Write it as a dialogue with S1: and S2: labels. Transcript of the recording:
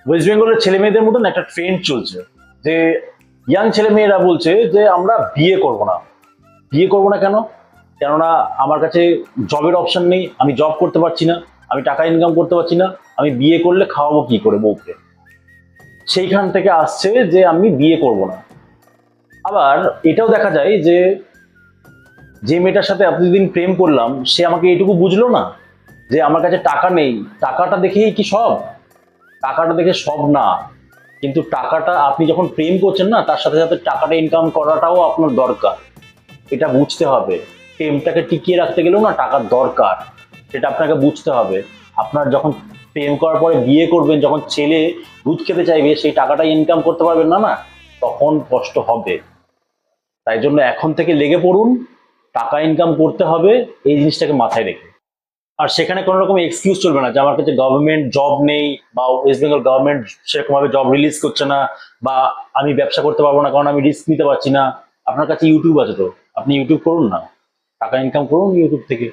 S1: West বেঙ্গলের ছেলে মেয়েদের মতন একটা ট্রেন্ড চলছে যে ইয়াং ছেলে মেয়েরা বলছে যে আমরা বিয়ে করব না। বিয়ে করব না কেন? কেননা আমার কাছে জবের অপশন নেই, আমি জব করতে পারছি না, আমি টাকা ইনকাম করতে পারছি না, আমি বিয়ে করলে খাওয়াবো কি করে বউকে? সেইখান থেকে আসছে যে আমি বিয়ে করব না। আবার এটাও দেখা যায় যে যে মেয়েটার সাথে এতদিন প্রেম করলাম সে আমাকে এটুকু বুঝলো না যে আমার কাছে টাকা নেই, টাকাটা দেখেই কি সব? টাকাটা দেখে সব না, কিন্তু টাকাটা আপনি যখন প্রেম করছেন না তার সাথে সাথে টাকাটা ইনকাম করাটাও আপনার দরকার। এটা বুঝতে হবে। প্রেমটাকে টিকিয়ে রাখতে গেলেও না টাকার দরকার, সেটা আপনাকে বুঝতে হবে। আপনার যখন প্রেম করার পরে বিয়ে করবেন, যখন ছেলে দুধ খেতে চাইবে সেই টাকাটা ইনকাম করতে পারবেন না, না তখন কষ্ট হবে। তাই জন্য এখন থেকে লেগে পড়ুন, টাকা ইনকাম করতে হবে, এই জিনিসটাকে মাথায় রেখে। আর সেখানে কোনো রকম এক্সকিউজ চলবে না যে আমার কাছে গভর্নমেন্ট জব নেই, বা ওয়েস্ট বেঙ্গল গভর্নমেন্ট সেরকম ভাবে জব রিলিজ করছে না, বা আমি ব্যবসা করতে পারবো না কারণ আমি রিস্ক নিতে পারছি না। আপনার কাছে ইউটিউব আছে, তো আপনি ইউটিউব করুন না, টাকা ইনকাম করুন ইউটিউব থেকে।